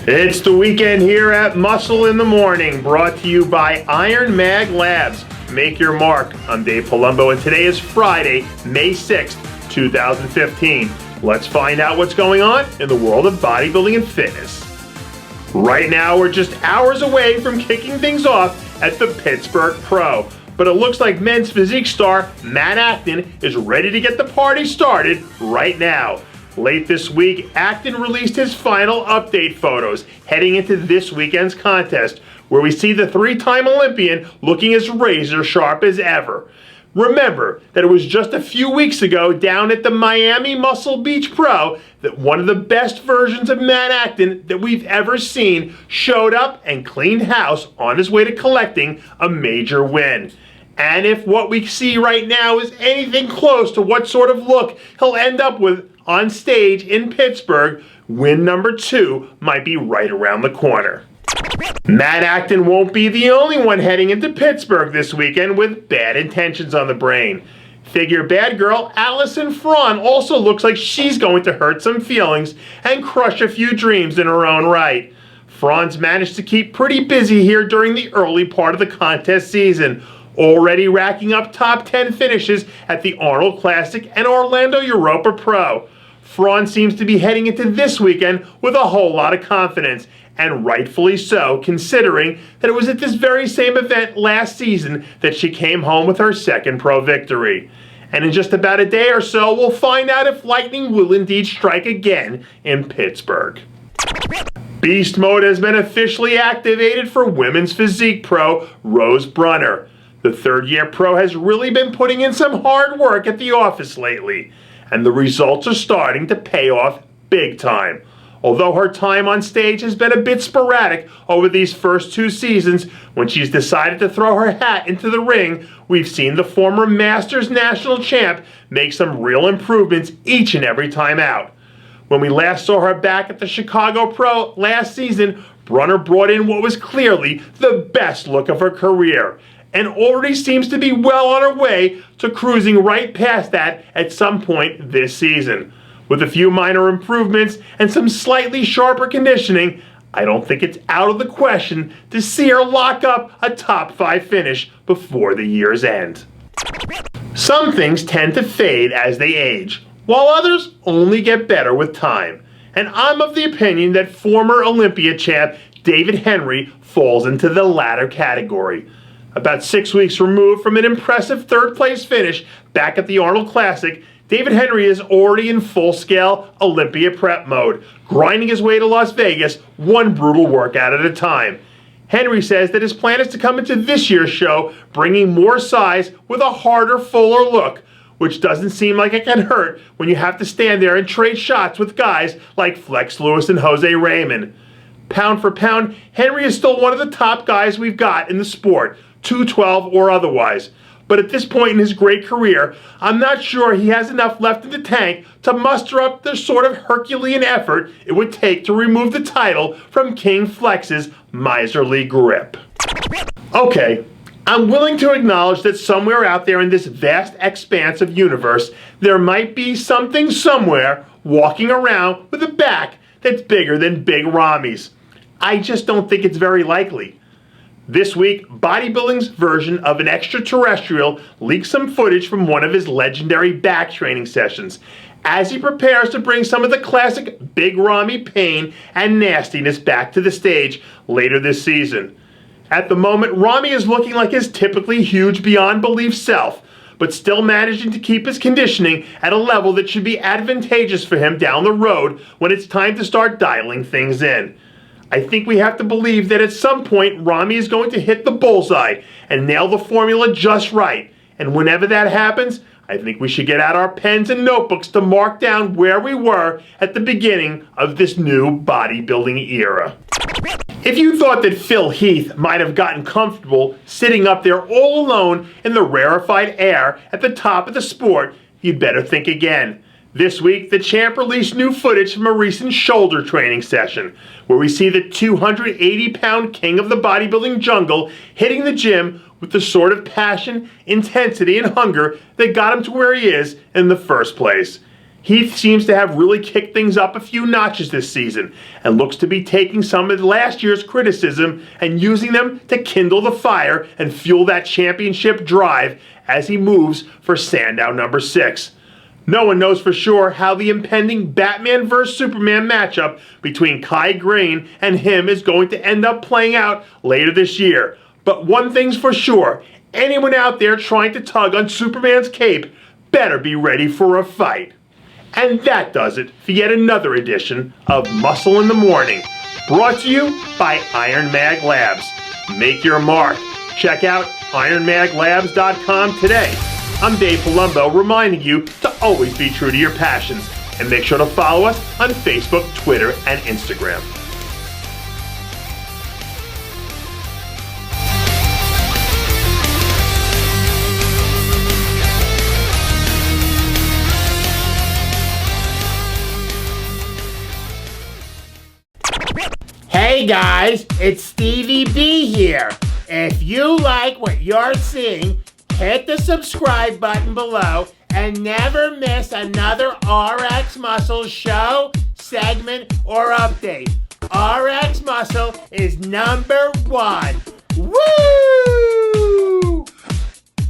It's the weekend here at Muscle in the Morning, brought to you by Iron Mag Labs. Make your mark. I'm Dave Palumbo, and today is Friday, May 6th, 2015. Let's find out what's going on in the world of bodybuilding and fitness. Right now, we're just hours away from kicking things off at the Pittsburgh Pro, but it looks like men's physique star Matt Acton is ready to get the party started right now. Late this week, Acton released his final update photos heading into this weekend's contest, where we see the three-time Olympian looking as razor sharp as ever. Remember that it was just a few weeks ago down at the Miami Muscle Beach Pro that one of the best versions of Matt Acton that we've ever seen showed up and cleaned house on his way to collecting a major win. And if what we see right now is anything close to what sort of look he'll end up with on stage in Pittsburgh, win number 2 might be right around the corner. Matt Acton won't be the only one heading into Pittsburgh this weekend with bad intentions on the brain. Figure bad girl Allison Frahn also looks like she's going to hurt some feelings and crush a few dreams in her own right. Frahn's managed to keep pretty busy here during the early part of the contest season, already racking up top 10 finishes at the Arnold Classic and Orlando Europa Pro. Frahn seems to be heading into this weekend with a whole lot of confidence, and rightfully so, considering that it was at this very same event last season that she came home with her second pro victory. And in just about a day or so, we'll find out if lightning will indeed strike again in Pittsburgh. Beast mode has been officially activated for women's physique pro Rose Brunner. The third-year pro has really been putting in some hard work at the office lately, and the results are starting to pay off big time. Although her time on stage has been a bit sporadic over these first 2 seasons, when she's decided to throw her hat into the ring, we've seen the former Masters national champ make some real improvements each and every time out. When we last saw her back at the Chicago Pro last season, Brunner brought in what was clearly the best look of her career, and already seems to be well on her way to cruising right past that at some point this season. With a few minor improvements and some slightly sharper conditioning, I don't think it's out of the question to see her lock up a top 5 finish before the year's end. Some things tend to fade as they age, while others only get better with time. And I'm of the opinion that former Olympia champ David Henrie falls into the latter category. About 6 weeks removed from an impressive third-place finish back at the Arnold Classic, David Henrie is already in full-scale Olympia prep mode, grinding his way to Las Vegas one brutal workout at a time. Henrie says that his plan is to come into this year's show bringing more size with a harder, fuller look, which doesn't seem like it can hurt when you have to stand there and trade shots with guys like Flex Lewis and Jose Raymond. Pound for pound, Henrie is still one of the top guys we've got in the sport, 212 or otherwise. But at this point in his great career, I'm not sure he has enough left in the tank to muster up the sort of Herculean effort it would take to remove the title from King Flex's miserly grip. Okay, I'm willing to acknowledge that somewhere out there in this vast expanse of universe, there might be something somewhere walking around with a back that's bigger than Big Ramy's. I just don't think it's very likely. This week, Bodybuilding's version of an extraterrestrial leaked some footage from one of his legendary back training sessions as he prepares to bring some of the classic Big Ramy pain and nastiness back to the stage later this season. At the moment, Ramy is looking like his typically huge beyond belief self, but still managing to keep his conditioning at a level that should be advantageous for him down the road when it's time to start dialing things in. I think we have to believe that at some point Ramy is going to hit the bullseye and nail the formula just right. And whenever that happens, I think we should get out our pens and notebooks to mark down where we were at the beginning of this new bodybuilding era. If you thought that Phil Heath might have gotten comfortable sitting up there all alone in the rarefied air at the top of the sport, you'd better think again. This week, the champ released new footage from a recent shoulder training session, where we see the 280-pound king of the bodybuilding jungle hitting the gym with the sort of passion, intensity, and hunger that got him to where he is in the first place. Heath seems to have really kicked things up a few notches this season and looks to be taking some of last year's criticism and using them to kindle the fire and fuel that championship drive as he moves for Sandow number 6. No one knows for sure how the impending Batman vs. Superman matchup between Greene and him is going to end up playing out later this year. But one thing's for sure, anyone out there trying to tug on Superman's cape better be ready for a fight. And that does it for yet another edition of Muscle in the Morning, brought to you by Iron Mag Labs. Make your mark. Check out IronMagLabs.com today. I'm Dave Palumbo, reminding you to always be true to your passions, and make sure to follow us on Facebook, Twitter, and Instagram. Hey guys, it's Stevie B here. If you like what you're seeing, hit the subscribe button below and never miss another RxMuscle show, segment, or update. RxMuscle is #1. Woo!